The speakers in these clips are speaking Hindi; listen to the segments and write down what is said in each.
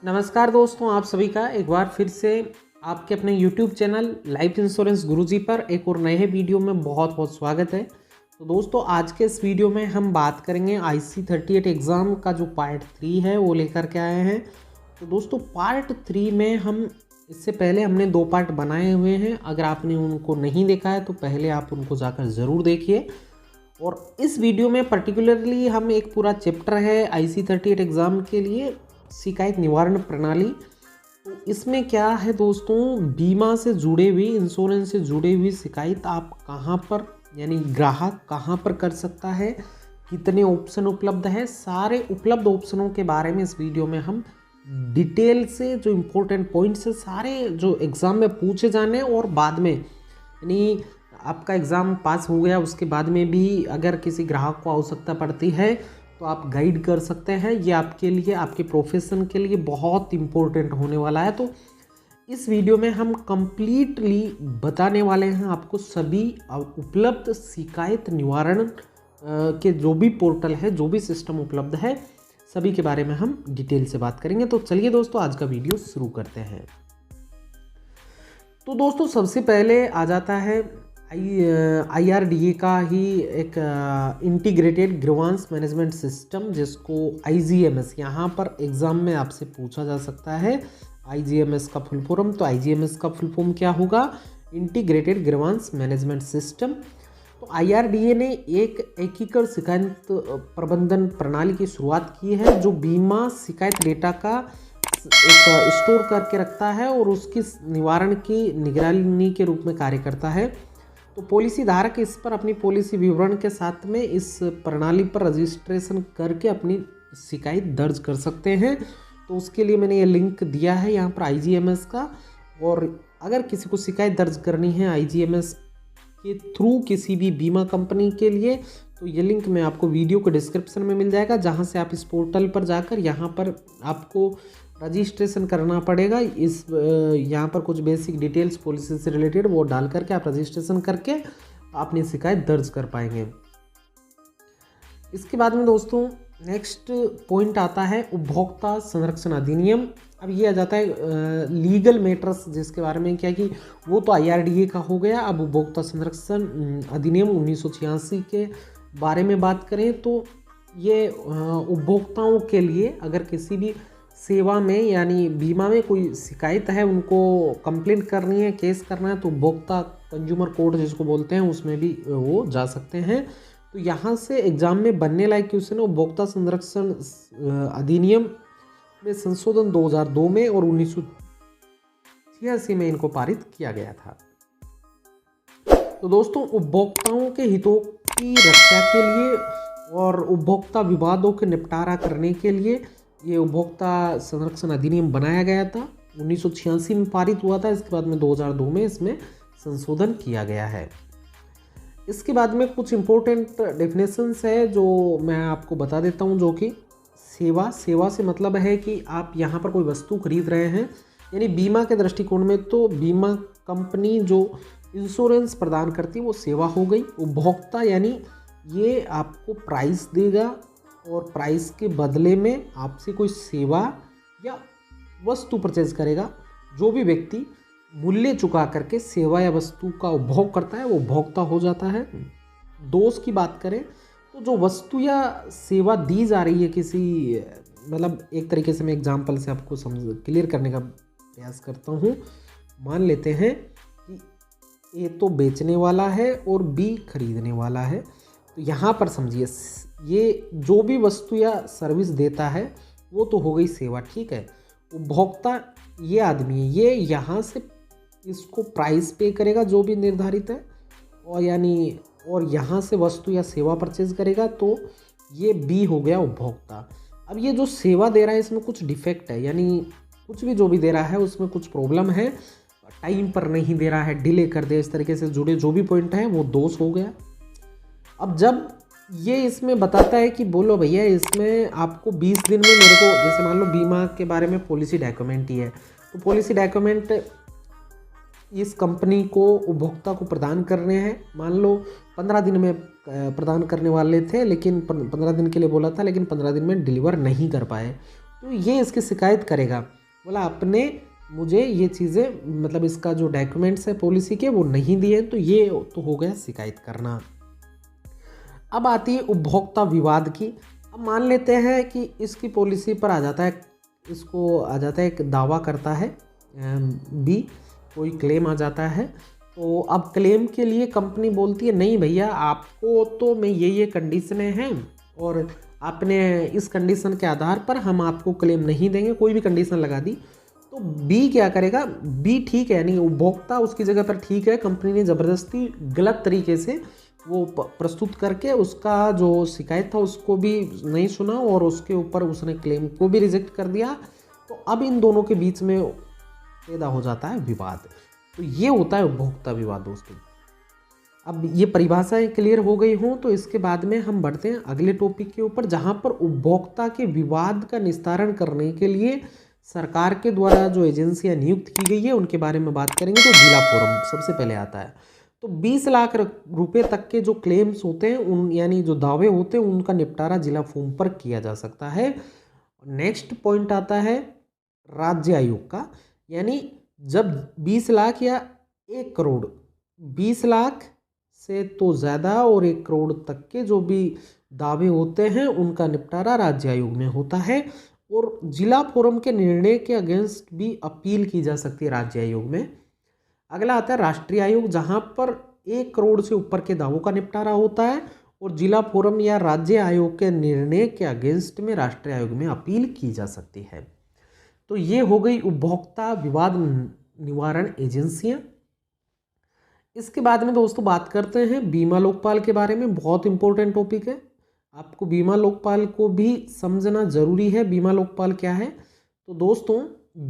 नमस्कार दोस्तों, आप सभी का एक बार फिर से आपके अपने YouTube चैनल लाइफ इंश्योरेंस गुरुजी पर एक और नए वीडियो में बहुत बहुत स्वागत है। तो दोस्तों, आज के इस वीडियो में हम बात करेंगे IC38 एग्ज़ाम का जो पार्ट 3 है वो लेकर के आए हैं। तो दोस्तों, पार्ट 3 में हम इससे पहले हमने 2 पार्ट बनाए हुए हैं। अगर आपने उनको नहीं देखा है तो पहले आप उनको जाकर ज़रूर देखिए। और इस वीडियो में पर्टिकुलरली हम एक पूरा चैप्टर है IC38 एग्ज़ाम के लिए शिकायत निवारण प्रणाली। तो इसमें क्या है दोस्तों, बीमा से जुड़े हुए, इंश्योरेंस से जुड़े हुई शिकायत आप कहाँ पर, यानी ग्राहक कहाँ पर कर सकता है, कितने ऑप्शन उपलब्ध है, सारे उपलब्ध ऑप्शनों के बारे में इस वीडियो में हम डिटेल से जो इम्पोर्टेंट पॉइंट्स है सारे जो एग्ज़ाम में पूछे जाने और बाद में, यानी आपका एग्ज़ाम पास हो गया उसके बाद में भी अगर किसी ग्राहक को आवश्यकता पड़ती है तो आप गाइड कर सकते हैं। ये आपके लिए, आपके प्रोफेशन के लिए बहुत इम्पोर्टेंट होने वाला है। तो इस वीडियो में हम कंप्लीटली बताने वाले हैं आपको सभी उपलब्ध शिकायत निवारण के जो भी पोर्टल है, जो भी सिस्टम उपलब्ध है, सभी के बारे में हम डिटेल से बात करेंगे। तो चलिए दोस्तों, आज का वीडियो शुरू करते हैं। तो दोस्तों, सबसे पहले आ जाता है IRDA का ही एक इंटीग्रेटेड ग्रीवांस मैनेजमेंट सिस्टम, जिसको IGMS यहाँ पर एग्ज़ाम में आपसे पूछा जा सकता है। IGMS का फुल फॉर्म, तो IGMS का फुल फॉर्म क्या होगा? Integrated grievance management system. तो IRDA ने एक एकीकृत शिकायत प्रबंधन प्रणाली की शुरुआत की है, जो बीमा शिकायत डेटा का एक स्टोर करके रखता है और उसकी निवारण की निगरानी के रूप में कार्य करता है। तो पॉलिसी धारक इस पर अपनी पॉलिसी विवरण के साथ में इस प्रणाली पर रजिस्ट्रेशन करके अपनी शिकायत दर्ज कर सकते हैं। तो उसके लिए मैंने ये लिंक दिया है यहाँ पर IGMS का। और अगर किसी को शिकायत दर्ज करनी है IGMS के थ्रू किसी भी बीमा कंपनी के लिए, तो ये लिंक मैं आपको वीडियो के डिस्क्रिप्शन में मिल जाएगा, जहाँ से आप इस पोर्टल पर जाकर यहाँ पर आपको रजिस्ट्रेशन करना पड़ेगा। इस यहाँ पर कुछ बेसिक डिटेल्स पॉलिसी से रिलेटेड वो डाल करके आप रजिस्ट्रेशन करके अपनी शिकायत दर्ज कर पाएंगे। इसके बाद में दोस्तों नेक्स्ट पॉइंट आता है उपभोक्ता संरक्षण अधिनियम। अब ये आ जाता है लीगल मैटर्स, जिसके बारे में क्या कि वो तो IRDA का हो गया। अब उपभोक्ता संरक्षण अधिनियम 1986 के बारे में बात करें तो ये उपभोक्ताओं के लिए अगर किसी भी सेवा में यानी बीमा में कोई शिकायत है, उनको कंप्लेंट करनी है, केस करना है, तो उपभोक्ता कंज्यूमर कोर्ट जिसको बोलते हैं उसमें भी वो जा सकते हैं। तो यहाँ से एग्जाम में बनने लायक क्वेश्चन है उपभोक्ता संरक्षण अधिनियम में संशोधन 2002 में और 1986 में इनको पारित किया गया था। तो दोस्तों, उपभोक्ताओं के हितों की रक्षा के लिए और उपभोक्ता विवादों के निपटारा करने के लिए ये उपभोक्ता संरक्षण अधिनियम बनाया गया था। 1986 में पारित हुआ था, इसके बाद में 2002 में इसमें संशोधन किया गया है। इसके बाद में कुछ इम्पोर्टेंट डेफिनेशंस है जो मैं आपको बता देता हूँ, जो कि सेवा से मतलब है कि आप यहाँ पर कोई वस्तु खरीद रहे हैं, यानी बीमा के दृष्टिकोण में तो बीमा कंपनी जो इंश्योरेंस प्रदान करती है वो सेवा हो गई। उपभोक्ता यानी ये आपको प्राइस देगा और प्राइस के बदले में आपसे कोई सेवा या वस्तु परचेज करेगा। जो भी व्यक्ति मूल्य चुका करके सेवा या वस्तु का उपभोग करता है वो उपभोक्ता हो जाता है। दोष की बात करें तो जो वस्तु या सेवा दी जा रही है किसी, मतलब एक तरीके से मैं एग्जांपल से आपको क्लियर करने का प्रयास करता हूँ। मान लेते हैं कि ए तो बेचने वाला है और बी खरीदने वाला है। तो यहाँ पर समझिए, ये जो भी वस्तु या सर्विस देता है वो तो हो गई सेवा, ठीक है। उपभोक्ता ये आदमी है, ये यहाँ से इसको प्राइस पे करेगा जो भी निर्धारित है, और यहाँ से वस्तु या सेवा परचेज करेगा, तो ये बी हो गया उपभोक्ता। अब ये जो सेवा दे रहा है इसमें कुछ डिफेक्ट है, यानी कुछ भी जो भी दे रहा है उसमें कुछ प्रॉब्लम है, टाइम पर नहीं दे रहा है, डिले कर दे, इस तरीके से जुड़े जो भी पॉइंट हैं वो दोष हो गया। अब जब ये इसमें बताता है कि बोलो भैया इसमें आपको 20 दिन में मेरे को, जैसे मान लो बीमा के बारे में पॉलिसी डॉक्यूमेंट ही है, तो पॉलिसी डॉक्यूमेंट इस कंपनी को उपभोक्ता को प्रदान करने हैं। मान लो 15 दिन में प्रदान करने वाले थे, लेकिन 15 दिन के लिए बोला था, लेकिन 15 दिन में डिलीवर नहीं कर पाए। तो ये इसकी शिकायत करेगा, बोला आपने मुझे ये चीज़ें मतलब इसका जो डॉक्यूमेंट्स है पॉलिसी के वो नहीं दिए, तो ये तो हो गया शिकायत करना। अब आती है उपभोक्ता विवाद की। अब मान लेते हैं कि इसकी पॉलिसी पर आ जाता है, इसको आ जाता है, एक दावा करता है बी, कोई क्लेम आ जाता है। तो अब क्लेम के लिए कंपनी बोलती है नहीं भैया, आपको तो मैं ये कंडीशनें हैं और आपने इस कंडीशन के आधार पर हम आपको क्लेम नहीं देंगे, कोई भी कंडीशन लगा दी। तो बी क्या करेगा, बी ठीक है, यानी उपभोक्ता उसकी जगह पर ठीक है, कंपनी ने ज़बरदस्ती गलत तरीके से वो प्रस्तुत करके उसका जो शिकायत था उसको भी नहीं सुना और उसके ऊपर उसने क्लेम को भी रिजेक्ट कर दिया। तो अब इन दोनों के बीच में पैदा हो जाता है विवाद। तो ये होता है उपभोक्ता विवाद दोस्तों। अब ये परिभाषाएं क्लियर हो गई हों तो इसके बाद में हम बढ़ते हैं अगले टॉपिक के ऊपर, जहां पर उपभोक्ता के विवाद का निस्तारण करने के लिए सरकार के द्वारा जो एजेंसियां नियुक्त की गई है उनके बारे में बात करेंगे। तो जिला फोरम सबसे पहले आता है। तो 20 लाख रुपए तक के जो क्लेम्स होते हैं उन यानी जो दावे होते हैं उनका निपटारा जिला फोरम पर किया जा सकता है। नेक्स्ट पॉइंट आता है राज्य आयोग का, यानी जब 20 लाख या 1 करोड़, 20 लाख से तो ज़्यादा और 1 करोड़ तक के जो भी दावे होते हैं उनका निपटारा राज्य आयोग में होता है। और जिला फोरम के निर्णय के अगेंस्ट भी अपील की जा सकती है राज्य आयोग में। अगला आता है राष्ट्रीय आयोग, जहां पर 1 करोड़ से ऊपर के दावों का निपटारा होता है और जिला फोरम या राज्य आयोग के निर्णय के अगेंस्ट में राष्ट्रीय आयोग में अपील की जा सकती है। तो ये हो गई उपभोक्ता विवाद निवारण एजेंसियां। इसके बाद में दोस्तों बात करते हैं बीमा लोकपाल के बारे में। बहुत इंपॉर्टेंट टॉपिक है, आपको बीमा लोकपाल को भी समझना जरूरी है। बीमा लोकपाल क्या है? तो दोस्तों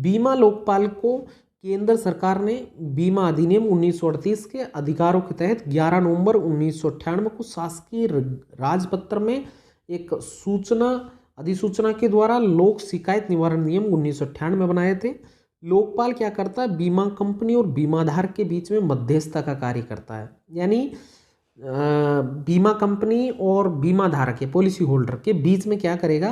बीमा लोकपाल को केंद्र सरकार ने बीमा अधिनियम 1938 के अधिकारों के तहत 11 नवंबर 1998 को शासकीय राजपत्र में एक अधिसूचना के द्वारा लोक शिकायत निवारण नियम 1998 में बनाए थे। लोकपाल क्या करता है? बीमा कंपनी और बीमाधारक के बीच में मध्यस्थता का कार्य करता है, यानी बीमा कंपनी और बीमा धारक के पॉलिसी होल्डर के बीच में क्या करेगा?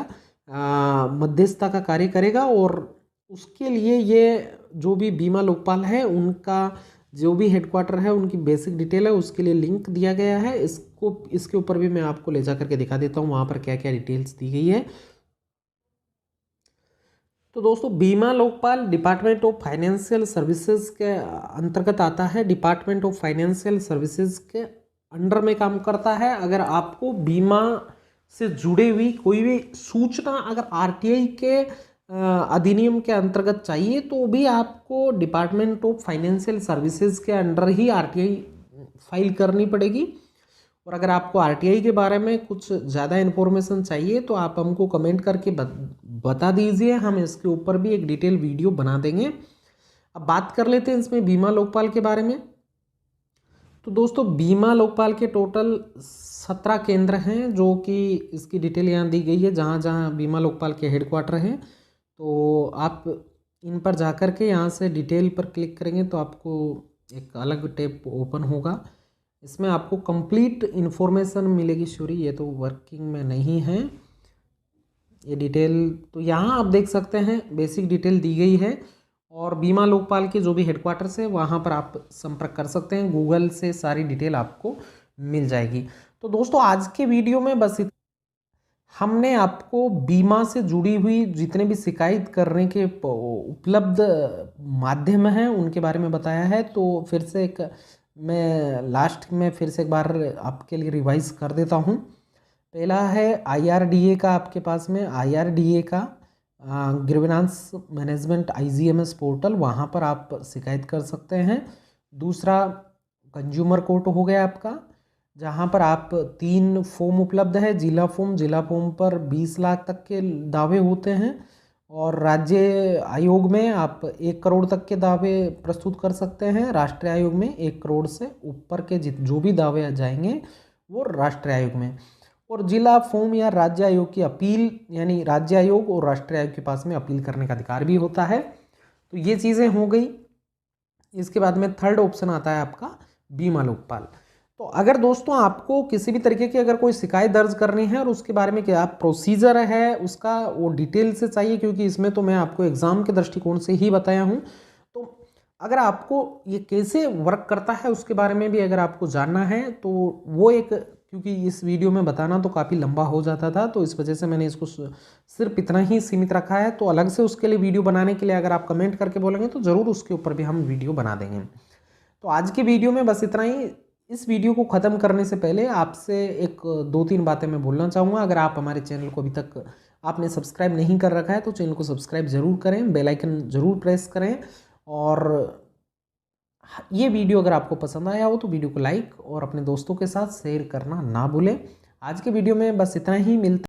मध्यस्थता का कार्य करेगा। और उसके लिए ये जो भी बीमा लोकपाल है उनका जो भी हेडक्वार्टर है, उनकी बेसिक डिटेल है, उसके लिए लिंक दिया गया है। इसके ऊपर भी मैं आपको ले जा करके दिखा देता हूँ वहाँ पर क्या क्या डिटेल्स दी गई है। तो दोस्तों बीमा Lokpal department of financial services के अंतर्गत आता है। डिपार्टमेंट ऑफ फाइनेंशियल सर्विसेज के अंडर में काम करता है। अगर आपको बीमा से जुड़ी हुई कोई भी सूचना अगर आरटीआई के अधिनियम के अंतर्गत चाहिए तो भी आपको डिपार्टमेंट ऑफ फाइनेंशियल सर्विसेज के अंडर ही आरटीआई फाइल करनी पड़ेगी। और अगर आपको आरटीआई के बारे में कुछ ज़्यादा इन्फॉर्मेशन चाहिए तो आप हमको कमेंट करके बता दीजिए, हम इसके ऊपर भी एक डिटेल वीडियो बना देंगे। अब बात कर लेते हैं इसमें बीमा लोकपाल के बारे में। तो दोस्तों बीमा लोकपाल के टोटल 17 केंद्र हैं, जो कि इसकी डिटेल यहाँ दी गई है जहाँ जहाँ बीमा लोकपाल के हेडक्वार्टर हैं। तो आप इन पर जा कर के यहाँ से डिटेल पर क्लिक करेंगे तो आपको एक अलग टैब ओपन होगा। इसमें आपको कंप्लीट इन्फॉर्मेशन मिलेगी। सॉरी, ये तो वर्किंग में नहीं है ये डिटेल। तो यहाँ आप देख सकते हैं बेसिक डिटेल दी गई है और बीमा लोकपाल के जो भी हेडक्वार्टर्स है वहाँ पर आप संपर्क कर सकते हैं। गूगल से सारी डिटेल आपको मिल जाएगी। तो दोस्तों आज के वीडियो में बस हमने आपको बीमा से जुड़ी हुई जितने भी शिकायत करने के उपलब्ध माध्यम हैं उनके बारे में बताया है। तो फिर से मैं लास्ट में फिर से एक बार आपके लिए रिवाइज कर देता हूँ। पहला है IRDA का, आपके पास में IRDA का ग्रीवेंस मैनेजमेंट IGMS पोर्टल, वहाँ पर आप शिकायत कर सकते हैं। दूसरा कंज्यूमर कोर्ट हो गया आपका, जहाँ पर आप 3 फॉर्म उपलब्ध है। जिला फॉर्म पर 20 लाख तक के दावे होते हैं और राज्य आयोग में आप 1 करोड़ तक के दावे प्रस्तुत कर सकते हैं। राष्ट्रीय आयोग में 1 करोड़ से ऊपर के जो भी दावे जाएंगे वो राष्ट्रीय आयोग में। और जिला फॉर्म या राज्य आयोग की अपील, यानी राज्य आयोग और राष्ट्रीय आयोग के पास में अपील करने का अधिकार भी होता है। तो ये चीज़ें हो गई। इसके बाद में थर्ड ऑप्शन आता है आपका बीमा लोकपाल। तो अगर दोस्तों आपको किसी भी तरीके की अगर कोई शिकायत दर्ज करनी है और उसके बारे में क्या प्रोसीजर है उसका वो डिटेल से चाहिए, क्योंकि इसमें तो मैं आपको एग्ज़ाम के दृष्टिकोण से ही बताया हूँ। तो अगर आपको ये कैसे वर्क करता है उसके बारे में भी अगर आपको जानना है तो वो एक, क्योंकि इस वीडियो में बताना तो काफ़ी लंबा हो जाता था तो इस वजह से मैंने इसको सिर्फ इतना ही सीमित रखा है। तो अलग से उसके लिए वीडियो बनाने के लिए अगर आप कमेंट करके बोलेंगे तो ज़रूर उसके ऊपर भी हम वीडियो बना देंगे। तो आज की वीडियो में बस इतना ही। इस वीडियो को ख़त्म करने से पहले आपसे एक 2-3 बातें मैं बोलना चाहूँगा। अगर आप हमारे चैनल को अभी तक आपने सब्सक्राइब नहीं कर रखा है तो चैनल को सब्सक्राइब ज़रूर करें, बेल आइकन ज़रूर प्रेस करें, और ये वीडियो अगर आपको पसंद आया हो तो वीडियो को लाइक और अपने दोस्तों के साथ शेयर करना ना भूलें। आज के वीडियो में बस इतना ही। मिलता